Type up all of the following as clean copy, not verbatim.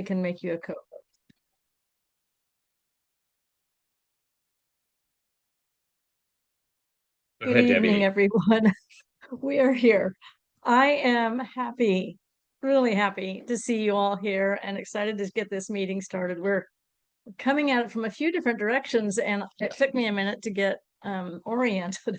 can make you a co. Good evening, everyone. We are here. I am happy, really happy to see you all here and excited to get this meeting started. We're coming at it from a few different directions, and it took me a minute to get oriented.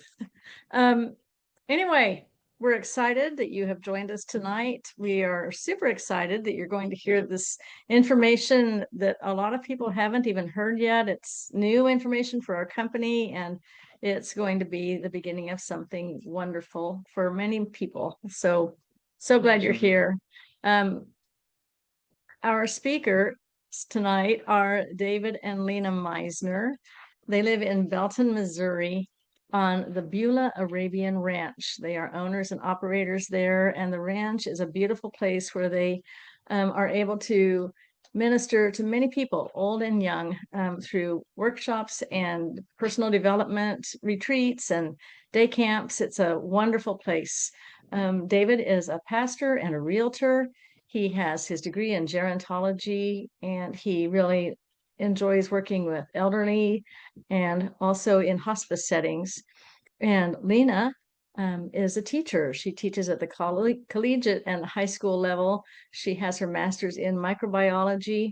Anyway, we're excited that you have joined us tonight. We are super excited that you're going to hear this information that a lot of people haven't even heard yet. It's new information for our company, and it's going to be the beginning of something wonderful for many people. So glad you're here. Our speakers tonight are David and Lena Misener. They live in Belton, Missouri, on the Beulah Arabian Ranch. They are owners and operators there, and the ranch is a beautiful place where they are able to minister to many people, old and young, through workshops and personal development retreats and day camps. It's a wonderful place. David is a pastor and a realtor. He has his degree in gerontology, and he really enjoys working with elderly and also in hospice settings. And Lena is a teacher. She teaches at the collegiate and high school level. She has her master's in microbiology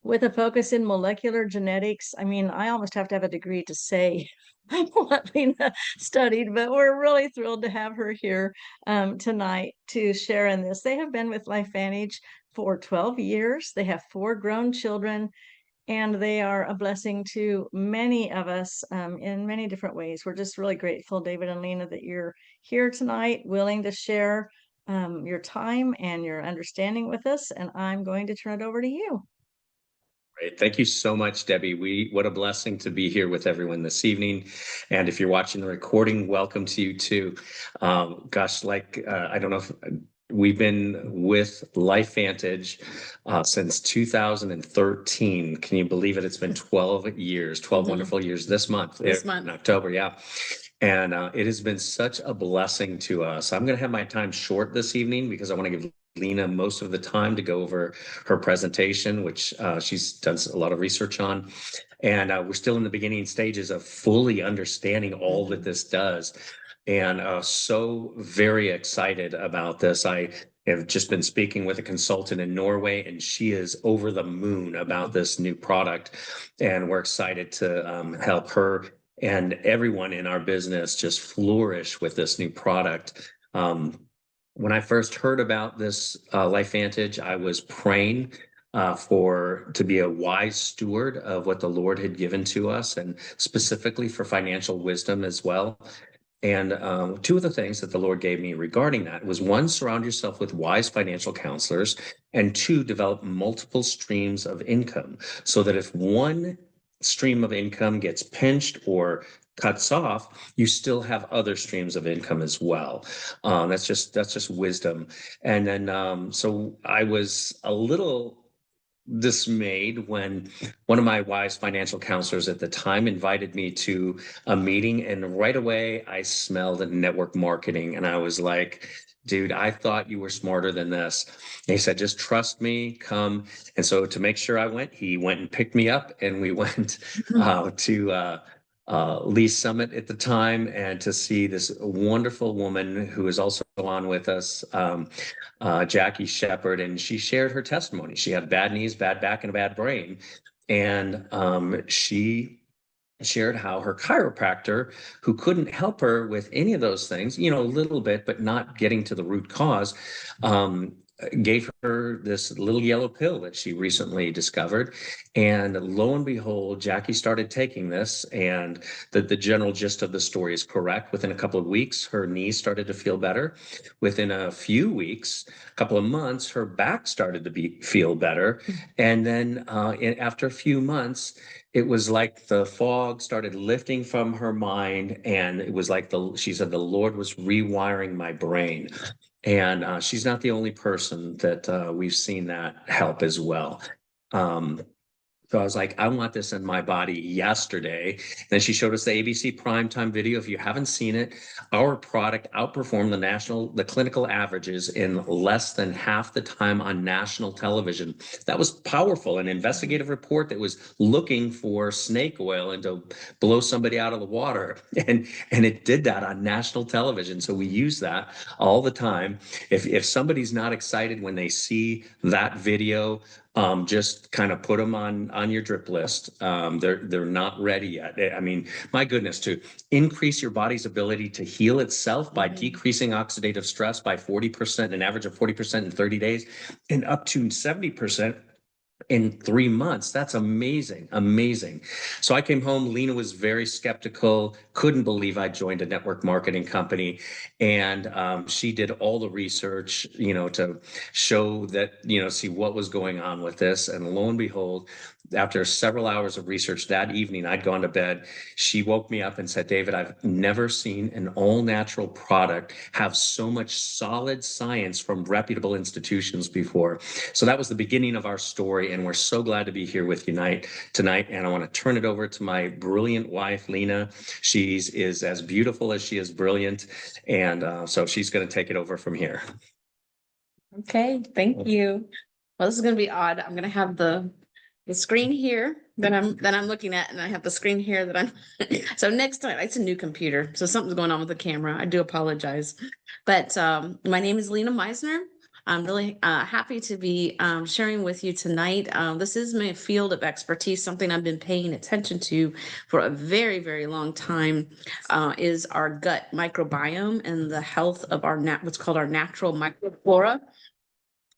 with a focus in molecular genetics. I mean, I almost have to have a degree to say what Lena studied, but we're really thrilled to have her here tonight to share in this. They have been with LifeVantage for 12 years. They have 4 grown children, and they are a blessing to many of us in many different ways. We're just really grateful, David and Lena, that you're here tonight, willing to share your time and your understanding with us. And I'm going to turn it over to you. Great. Thank you so much, Debbie. What a blessing to be here with everyone this evening. And if you're watching the recording, welcome to you too. Gosh, I don't know if we've been with LifeVantage since 2013. Can you believe it? It's been 12 years, 12 wonderful years this month. In October, yeah. And it has been such a blessing to us. I'm going to have my time short this evening because I want to give Lena most of the time to go over her presentation, which she's done a lot of research on. And we're still in the beginning stages of fully understanding all that this does. And so very excited about this. I have just been speaking with a consultant in Norway, and she is over the moon about this new product. And we're excited to help her and everyone in our business just flourish with this new product. When I first heard about this LifeVantage, I was praying to be a wise steward of what the Lord had given to us, and specifically for financial wisdom as well. And 2 of the things that the Lord gave me regarding that was 1, surround yourself with wise financial counselors, and 2, develop multiple streams of income so that if one stream of income gets pinched or cuts off, you still have other streams of income as well. That's just wisdom. And then so I was a little dismayed when one of my wise financial counselors at the time invited me to a meeting, and right away I smelled network marketing, and I was like, dude, I thought you were smarter than this. And he said, just trust me, come. And so to make sure I went, he went and picked me up, and we went to Lee Summit at the time, and to see this wonderful woman who is also on with us, Jackie Shepard, and she shared her testimony. She had bad knees, bad back, and a bad brain. And she shared how her chiropractor, who couldn't help her with any of those things, a little bit, but not getting to the root cause, gave her this little yellow pill that she recently discovered. And lo and behold, Jackie started taking this, and the general gist of the story is correct. Within a couple of weeks, her knees started to feel better. Within a few weeks, a couple of months, her back started to feel better. And then after a few months, it was like the fog started lifting from her mind, and it was like she said, the Lord was rewiring my brain. And she's not the only person that we've seen that help as well. So I was like, I want this in my body yesterday. Then she showed us the ABC primetime video. If you haven't seen it, our product outperformed the clinical averages in less than half the time on national television. That was powerful. An investigative report that was looking for snake oil and to blow somebody out of the water. And it did that on national television. So we use that all the time. If somebody's not excited when they see that video, just kind of put them on your drip list. They're not ready yet. I mean, my goodness, to increase your body's ability to heal itself by decreasing oxidative stress by 40%, an average of 40% in 30 days, and up to 70% in 3 months. That's amazing, amazing. So I came home. Lena was very skeptical, couldn't believe I joined a network marketing company. And she did all the research, to show that, see what was going on with this. And lo and behold, after several hours of research that evening, I'd gone to bed. She woke me up and said, David, I've never seen an all natural product have so much solid science from reputable institutions before. So that was the beginning of our story. And we're so glad to be here with you tonight. And I want to turn it over to my brilliant wife, Lena. She is as beautiful as she is brilliant. And so she's going to take it over from here. Okay, thank you. Well, this is going to be odd. I'm going to have the screen here that I'm looking at, and I have the screen here that I'm so next time. It's a new computer, so something's going on with the camera. I do apologize. But my name is Lena Misener. I'm really happy to be sharing with you tonight. This is my field of expertise, something I've been paying attention to for a very, very long time, is our gut microbiome and the health of our what's called our natural microflora.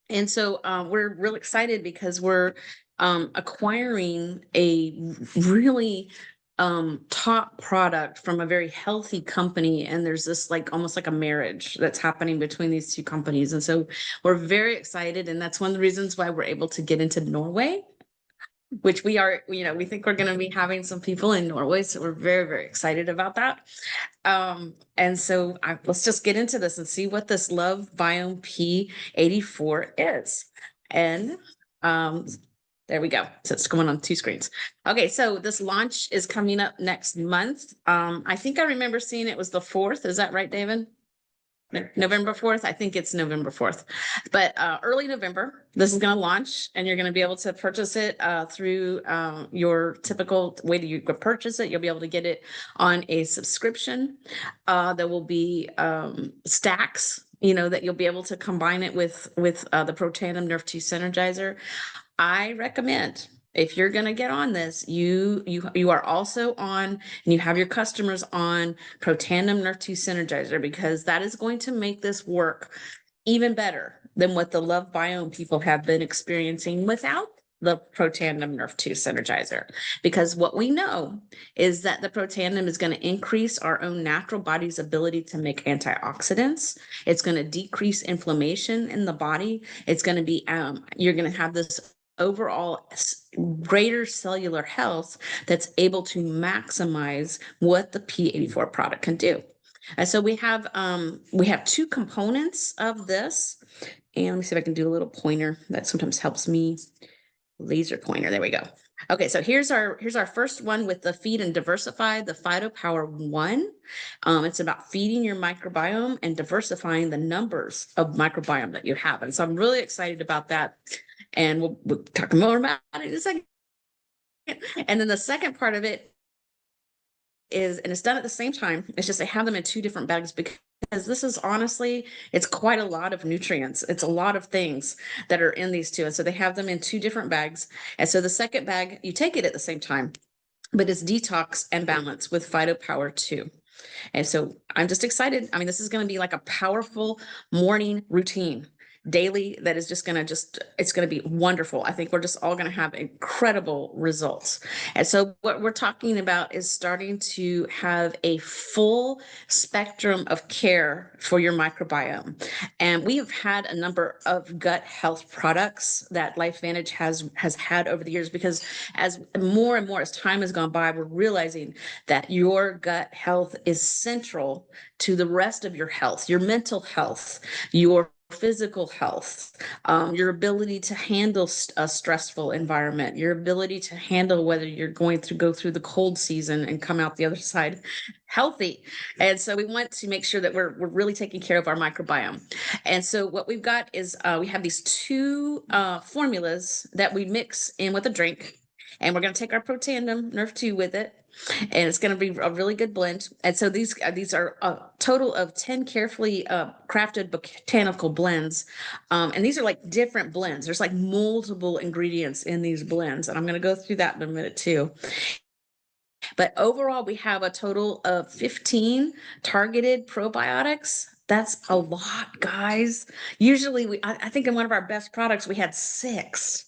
And so we're real excited because we're acquiring a really top product from a very healthy company. And there's this almost like a marriage that's happening between these two companies. And so we're very excited. And that's one of the reasons why we're able to get into Norway, which we are, we think we're going to be having some people in Norway. So we're very, very excited about that. And so let's just get into this and see what this LoveBiome P84 is. And there we go. So it's going on 2 screens. Okay, so this launch is coming up next month. I think I remember seeing it was the 4th. Is that right, David? November 4th. I think it's November 4th, but early November, this is going to launch, and you're going to be able to purchase it through your typical way that you could purchase it. You'll be able to get it on a subscription. There will be stacks, that you'll be able to combine it with the Protandim Nrf2 Synergizer. I recommend, if you're going to get on this, you are also on, and you have your customers on Protandim Nrf2 Synergizer, because that is going to make this work even better than what the LoveBiome people have been experiencing without the Protandim Nrf2 Synergizer. Because what we know is that the Protandim is going to increase our own natural body's ability to make antioxidants. It's going to decrease inflammation in the body. It's going to be, you're going to have this overall greater cellular health that's able to maximize what the P84 product can do. And so we have 2 components of this. And let me see if I can do a little pointer. That sometimes helps me. Laser pointer. There we go. Okay, so here's our first one with the Feed and Diversify, the Phytopower 1. It's about feeding your microbiome and diversifying the numbers of microbiome that you have. And so I'm really excited about that. And we'll talk more about it in a second. And then the second part of it is, and it's done at the same time, it's just I have them in 2 different bags, because this is honestly, it's quite a lot of nutrients. It's a lot of things that are in these 2. And so they have them in 2 different bags. And so the second bag, you take it at the same time, but it's detox and balance with Phytopower 2. And so I'm just excited. I mean, this is going to be like a powerful morning routine daily that is just going to it's going to be wonderful. I think we're just all going to have incredible results. And so what we're talking about is starting to have a full spectrum of care for your microbiome. And we have had a number of gut health products that LifeVantage has had over the years, because as more and more as time has gone by, we're realizing that your gut health is central to the rest of your health, your mental health, your physical health, your ability to handle a stressful environment, your ability to handle whether you're going to go through the cold season and come out the other side healthy. And so we want to make sure that we're really taking care of our microbiome. And so what we've got is we have these two formulas that we mix in with a drink. And we're going to take our Protandim Nrf2 with it, and it's going to be a really good blend. And so these are a total of 10 carefully crafted botanical blends. And these are like different blends. There's like multiple ingredients in these blends. And I'm going to go through that in a minute too. But overall, we have a total of 15 targeted probiotics. That's a lot, guys. Usually I think in one of our best products, we had 6.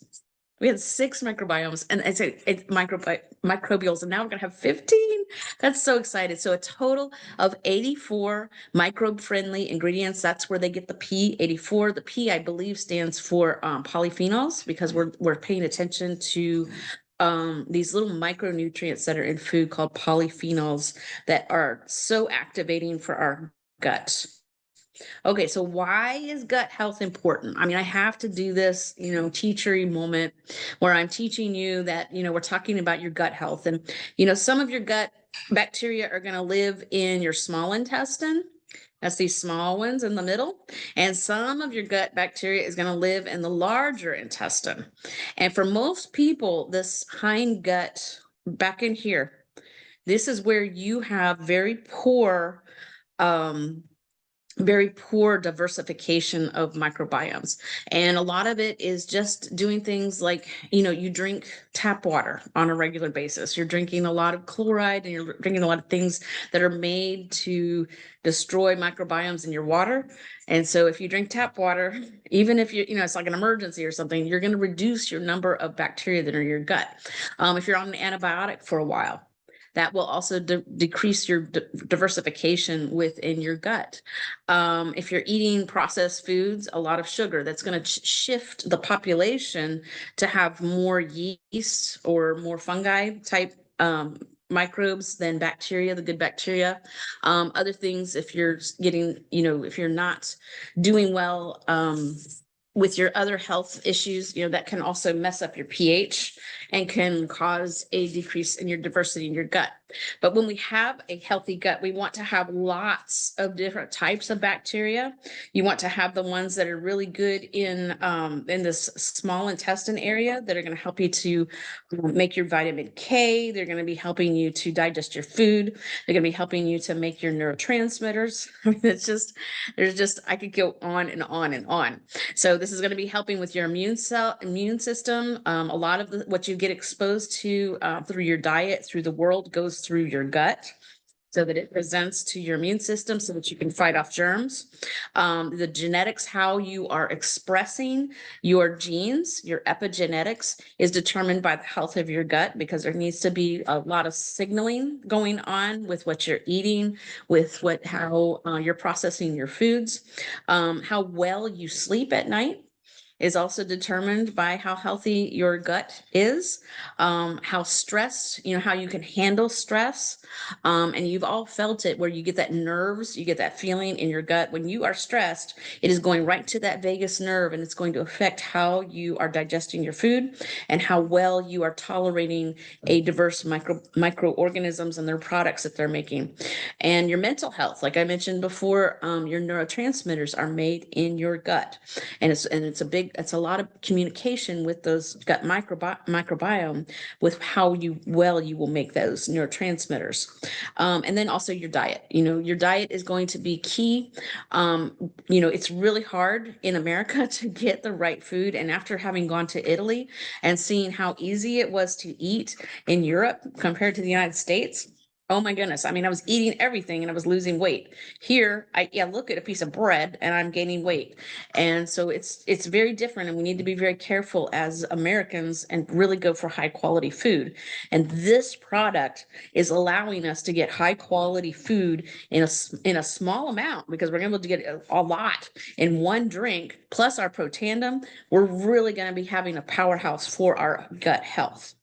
We had 6 microbiomes, and it's microbials, and now we're gonna have 15. That's so excited. So a total of 84 microbe-friendly ingredients. That's where they get the P84. The P, I believe, stands for polyphenols, because we're paying attention to these little micronutrients that are in food called polyphenols that are so activating for our gut. Okay, so why is gut health important? I mean, I have to do this, teachery moment where I'm teaching you that, we're talking about your gut health. And, some of your gut bacteria are going to live in your small intestine. That's these small ones in the middle. And some of your gut bacteria is going to live in the larger intestine. And for most people, this hind gut back in here, this is where you have very poor diversification of microbiomes. And a lot of it is just doing things like, you drink tap water on a regular basis. You're drinking a lot of chloride, and you're drinking a lot of things that are made to destroy microbiomes in your water. And so if you drink tap water, even if it's like an emergency or something, you're going to reduce your number of bacteria that are in your gut. If you're on an antibiotic for a while, that will also decrease your diversification within your gut. If you're eating processed foods, a lot of sugar, that's going to shift the population to have more yeast or more fungi type microbes than bacteria, the good bacteria. Other things, if you're getting, if you're not doing well with your other health issues, that can also mess up your pH and can cause a decrease in your diversity in your gut. But when we have a healthy gut, we want to have lots of different types of bacteria. You want to have the ones that are really good in this small intestine area, that are going to help you to make your vitamin K. They're going to be helping you to digest your food. They're going to be helping you to make your neurotransmitters. I mean, I could go on and on and on. So this is going to be helping with your immune system. A lot of what you get exposed to through your diet, through the world, goes through your gut, so that it presents to your immune system so that you can fight off germs. The genetics, how you are expressing your genes, your epigenetics, is determined by the health of your gut, because there needs to be a lot of signaling going on with what you're eating, with how you're processing your foods. How well you sleep at night is also determined by how healthy your gut is, how stressed, how you can handle stress. And you've all felt it, where you get that nerves, you get that feeling in your gut. When you are stressed, it is going right to that vagus nerve, and it's going to affect how you are digesting your food and how well you are tolerating a diverse microorganisms and their products that they're making. And your mental health, like I mentioned before, your neurotransmitters are made in your gut. And it's a lot of communication with those gut microbiome, with how well you will make those neurotransmitters. And then also your diet. Your diet is going to be key. It's really hard in America to get the right food. And after having gone to Italy and seeing how easy it was to eat in Europe compared to the United States, oh my goodness. I mean, I was eating everything and I was losing weight. Here, I look at a piece of bread and I'm gaining weight. And so it's very different, and we need to be very careful as Americans and really go for high quality food. And this product is allowing us to get high quality food in a small amount, because we're able to get a lot in one drink, plus our Protandim. We're really going to be having a powerhouse for our gut health.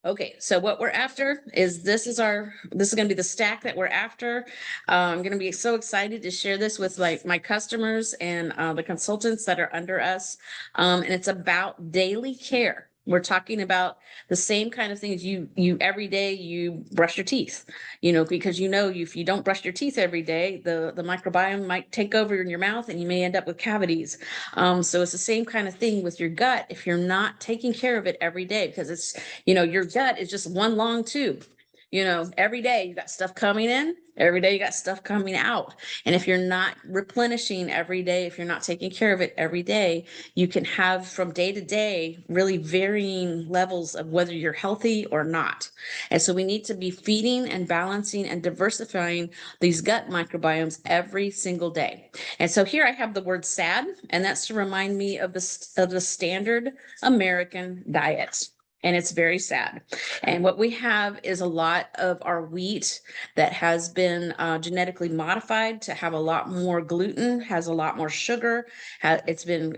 Okay, so what we're after is this is gonna be the stack that we're after. I'm gonna be so excited to share this with like my customers and the consultants that are under us. And it's about daily care. We're talking about the same kind of things you every day you brush your teeth, because if you don't brush your teeth every day, the microbiome might take over in your mouth and you may end up with cavities. So it's the same kind of thing with your gut if you're not taking care of it every day, because it's your gut is just one long tube. Every day you got stuff coming in, every day you got stuff coming out. And if you're not replenishing every day, if you're not taking care of it every day, you can have from day to day really varying levels of whether you're healthy or not. And so we need to be feeding and balancing and diversifying these gut microbiomes every single day. And so here I have the word SAD, and that's to remind me of the standard American diet. And it's very sad. And what we have is a lot of our wheat that has been genetically modified to have a lot more gluten, has a lot more sugar. It's been,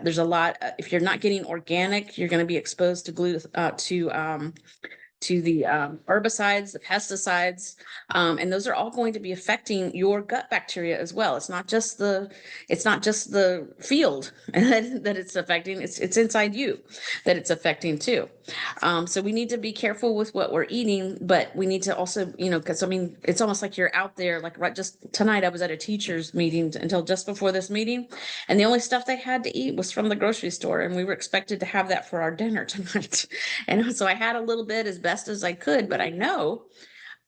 there's a lot, if you're not getting organic, you're going to be exposed to to the herbicides, the pesticides, and those are all going to be affecting your gut bacteria as well. It's not just the field that it's affecting. It's inside you that it's affecting too. So we need to be careful with what we're eating, but we need to also, because it's almost like you're out there. Like right just tonight, I was at a teachers meeting until just before this meeting, and the only stuff they had to eat was from the grocery store, and we were expected to have that for our dinner tonight. And so I had a little bit as best as I could, but I know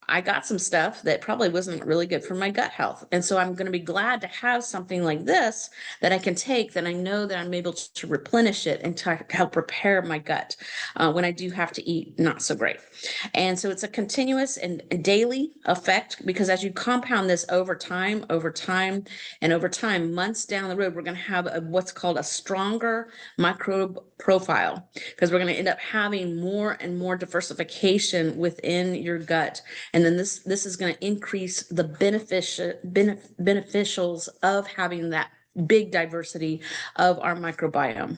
I got some stuff that probably wasn't really good for my gut health. And so I'm going to be glad to have something like this that I can take, that I know that I'm able to replenish it and to help repair my gut when I do have to eat not so great. And so it's a continuous and daily effect, because as you compound this over time, months down the road, we're going to have what's called a stronger microbe profile, because we're going to end up having more and more diversification within your gut. And then this is going to increase the beneficials of having that big diversity of our microbiome.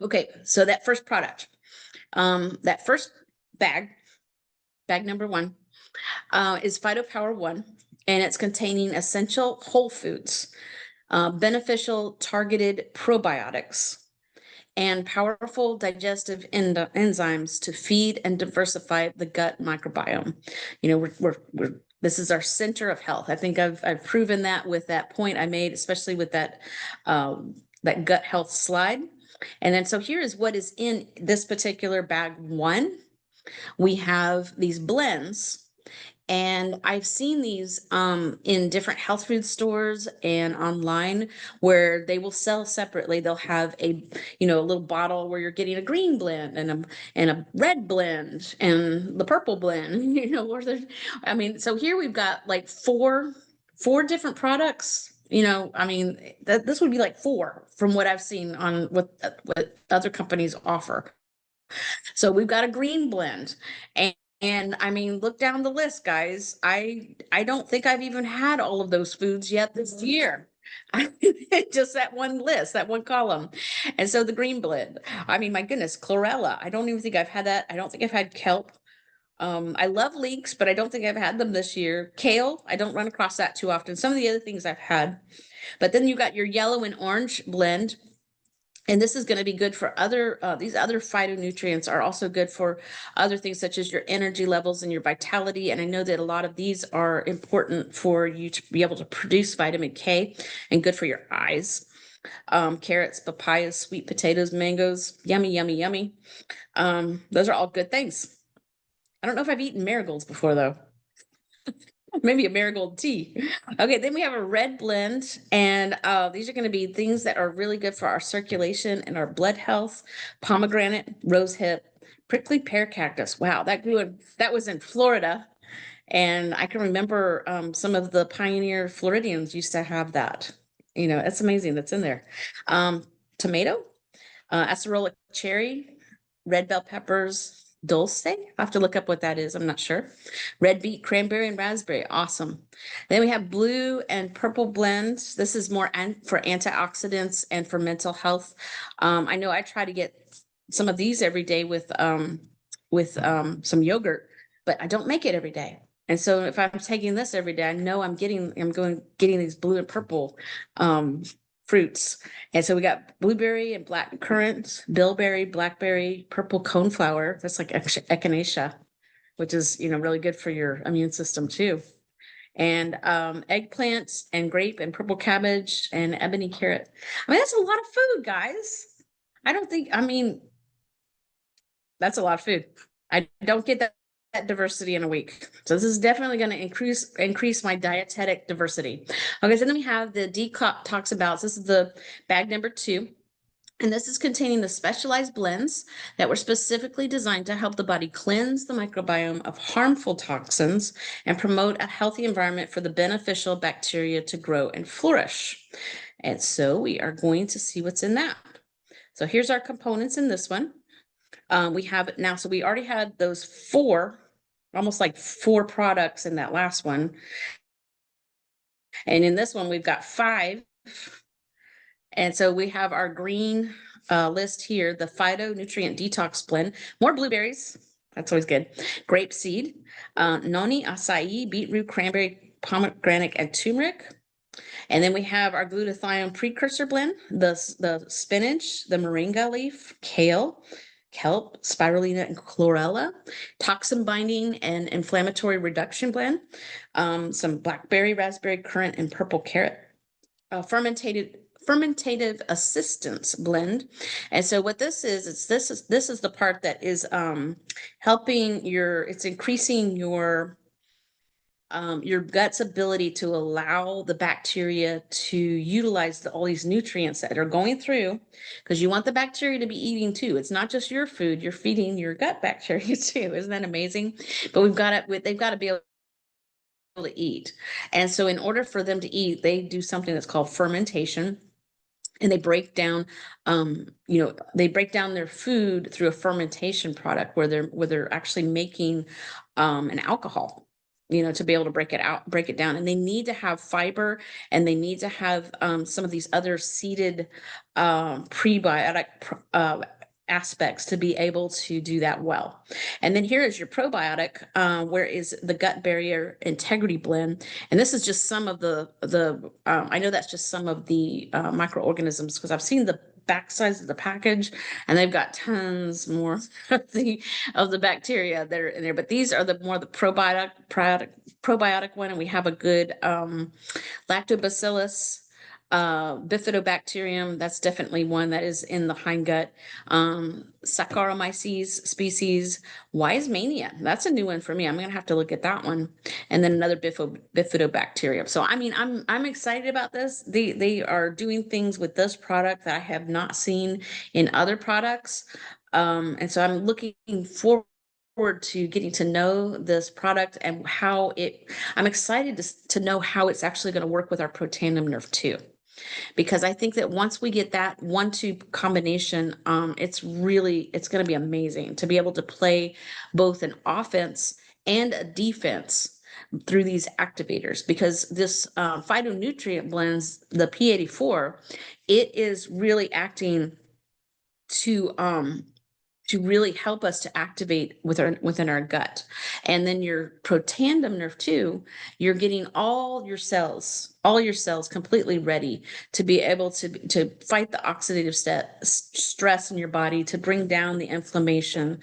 Okay, so that first product, that first bag number 1, is PhytoPower 1, and it's containing essential whole foods, beneficial targeted probiotics, and powerful digestive enzymes to feed and diversify the gut microbiome. This is our center of health. I think I've proven that with that point I made, especially with that gut health slide. And then so here is what is in this particular bag 1. We have these blends. And I've seen these in different health food stores and online, where they will sell separately. They'll have a little bottle where you're getting a green blend and a red blend and the purple blend. So here we've got like four different products. This would be like 4 from what I've seen on what other companies offer. So we've got a green blend, and look down the list, guys. I don't think I've even had all of those foods yet this year. Just that one list, that one column. And so the green blend, my goodness, chlorella. I don't even think I've had that. I don't think I've had kelp. I love leeks, but I don't think I've had them this year. Kale, I don't run across that too often. Some of the other things I've had. But then you got your yellow and orange blend. And this is going to be good for these other phytonutrients are also good for other things such as your energy levels and your vitality. And I know that a lot of these are important for you to be able to produce vitamin K and good for your eyes. Carrots, papayas, sweet potatoes, mangoes, yummy, yummy, yummy. Those are all good things. I don't know if I've eaten marigolds before though. Maybe a marigold tea. Okay, then we have a red blend, and these are going to be things that are really good for our circulation and our blood health. Pomegranate, rosehip, prickly pear cactus. Wow, that was in Florida, and I can remember some of the pioneer Floridians used to have that. It's amazing that's in there. Tomato, acerola cherry, red bell peppers, dulce. I have to look up what that is. I'm not sure. Red beet, cranberry, and raspberry. Awesome. Then we have blue and purple blends. This is more for antioxidants and for mental health. I know I try to get some of these every day with some yogurt, but I don't make it every day. And so if I'm taking this every day, I know I'm getting these blue and purple fruits. And so we got blueberry and black currant, bilberry, blackberry, purple coneflower. That's like echinacea, which is, really good for your immune system too. And eggplants and grape and purple cabbage and ebony carrot. I mean, that's a lot of food, guys. That's a lot of food. I don't get that diversity in a week. So this is definitely going to increase my dietetic diversity. Okay, so then we have the detox about. This is the bag number 2. And this is containing the specialized blends that were specifically designed to help the body cleanse the microbiome of harmful toxins and promote a healthy environment for the beneficial bacteria to grow and flourish. And so we are going to see what's in that. So here's our components in this one. We have it now. So we already had those 4, almost like 4 products in that last one. And in this one, we've got 5. And so we have our green list here, the phytonutrient detox blend, more blueberries. That's always good. Grape seed, noni, acai, beetroot, cranberry, pomegranate, and turmeric. And then we have our glutathione precursor blend, the spinach, the moringa leaf, kale, kelp, spirulina, and chlorella, toxin binding and inflammatory reduction blend, some blackberry, raspberry, currant, and purple carrot, fermentative assistance blend. And so what this is, this is the part that is helping it's increasing your gut's ability to allow the bacteria to utilize all these nutrients that are going through, because you want the bacteria to be eating too. It's not just your food, you're feeding your gut bacteria too. Isn't that amazing? But they've got to be able to eat. And so in order for them to eat, they do something that's called fermentation. And they break down, their food through a fermentation product where they're actually making an alcohol, to be able to break it down. And they need to have fiber, and they need to have some of these other seeded prebiotic aspects to be able to do that well. And then here is your probiotic, where is the gut barrier integrity blend. And this is just some of I know that's just some of the microorganisms, because I've seen the back sides of the package and they've got tons more of the bacteria that are in there. But these are the probiotic one. And we have a good lactobacillus, bifidobacterium, that's definitely one that is in the hindgut. Saccharomyces species, Weizmannia, that's a new one for me. I'm gonna have to look at that one. And then another bifidobacterium. So I mean, I'm excited about this. They are doing things with this product that I have not seen in other products. And so I'm looking forward to getting to know this product and I'm excited to know how it's actually going to work with our Protandim Nrf2. Because I think that once we get that 1-2 combination, it's going to be amazing to be able to play both an offense and a defense through these activators. Because this phytonutrient blends, the P84, it is really acting to really help us to activate within our gut. And then your Protandim Nrf2, you're getting all your cells completely ready to be able to fight the oxidative stress in your body, to bring down the inflammation,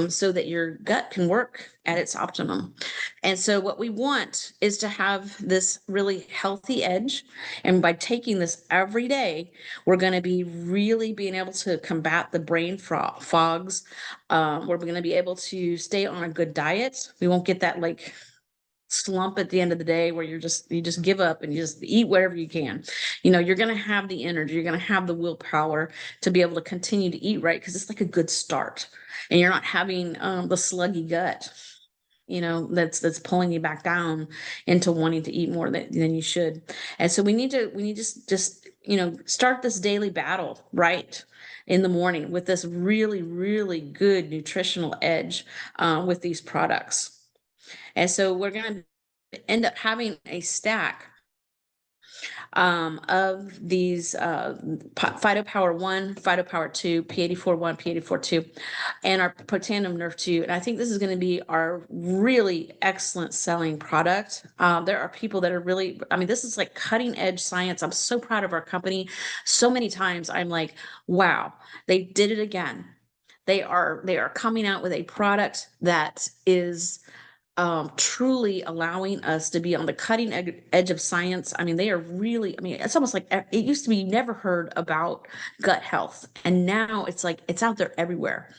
so that your gut can work at its optimum. And so what we want is to have this really healthy edge. And by taking this every day, we're going to be really being able to combat the brain fogs. We're going to be able to stay on a good diet. We won't get that like slump at the end of the day where you just give up and you just eat whatever you can. You're going to have the energy, you're going to have the willpower to be able to continue to eat right, because it's like a good start, and you're not having the sluggy gut, that's pulling you back down into wanting to eat more than you should. And so we need to just start this daily battle right in the morning with this really, really good nutritional edge with these products. And so we're going to end up having a stack of these Phytopower 1, Phytopower 2, P84 1, P84 2, and our Protandim Nrf2. And I think this is going to be our really excellent selling product. There are people that are really, I mean, this is like cutting edge science. I'm so proud of our company. So many times I'm like, wow, they did it again. They are coming out with a product that is truly allowing us to be on the cutting edge of science. I mean, they are really, I mean, it's almost like it used to be you never heard about gut health. And now it's like it's out there everywhere.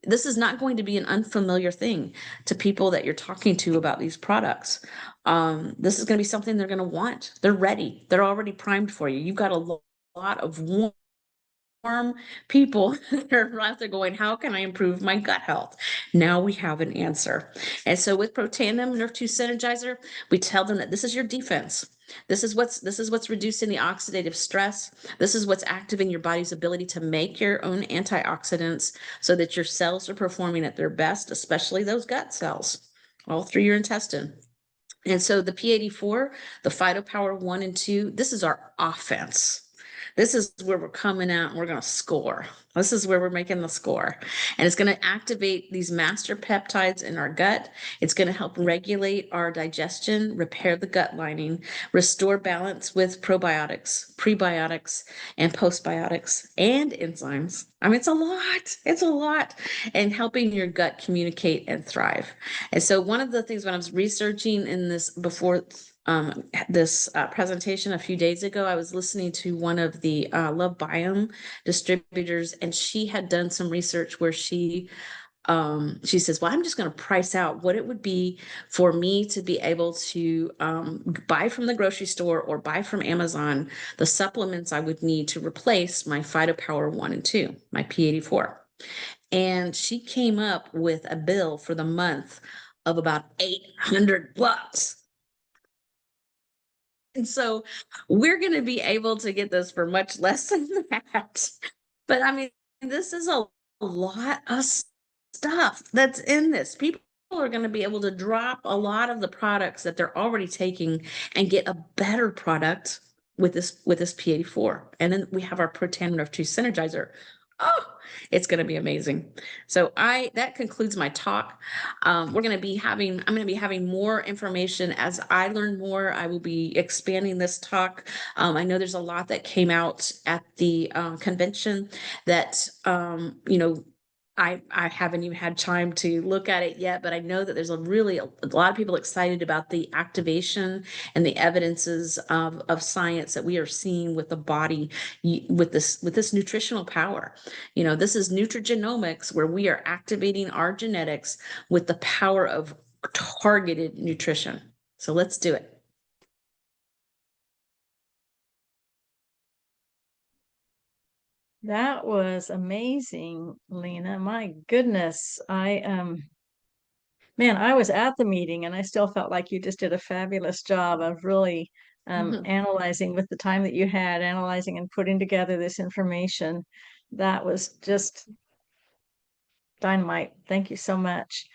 This is not going to be an unfamiliar thing to people that you're talking to about these products. This is going to be something they're going to want. They're ready. They're already primed for you. You've got a lot of people that are out there going, how can I improve my gut health? Now we have an answer. And so with Protandim Nrf2 Synergizer, we tell them that this is your defense. This is what's reducing the oxidative stress. This is what's activating your body's ability to make your own antioxidants so that your cells are performing at their best, especially those gut cells, all through your intestine. And so the P84, the Phytopower 1 and 2, this is our offense. This is where we're coming out and we're going to score. This is where we're making the score. And it's going to activate these master peptides in our gut. It's going to help regulate our digestion, repair the gut lining, restore balance with probiotics, prebiotics, and postbiotics, and enzymes. I mean, it's a lot. It's a lot. And helping your gut communicate and thrive. And so one of the things when I was researching in this before this presentation a few days ago, I was listening to one of the LoveBiome distributors, and she had done some research where she says, well, I'm just going to price out what it would be for me to be able to buy from the grocery store or buy from Amazon the supplements I would need to replace my Phytopower 1 and 2, my P84. And she came up with a bill for the month of about $800. And so we're going to be able to get this for much less than that. But I mean, this is a lot of stuff that's in this. People are going to be able to drop a lot of the products that they're already taking and get a better product with this P84. And then we have our Protandim Nrf2 Synergizer. Oh, it's going to be amazing. So that concludes my talk. I'm going to be having more information as I learn more. I will be expanding this talk. I know there's a lot that came out at the convention that, I haven't even had time to look at it yet, but I know that there's a lot of people excited about the activation and the evidences of science that we are seeing with the body with this nutritional power. This is nutrigenomics, where we are activating our genetics with the power of targeted nutrition. So let's do it. That was amazing, Lena. My goodness. Man, I was at the meeting and I still felt like you just did a fabulous job of really analyzing with the time that you had, analyzing and putting together this information. That was just dynamite. Thank you so much.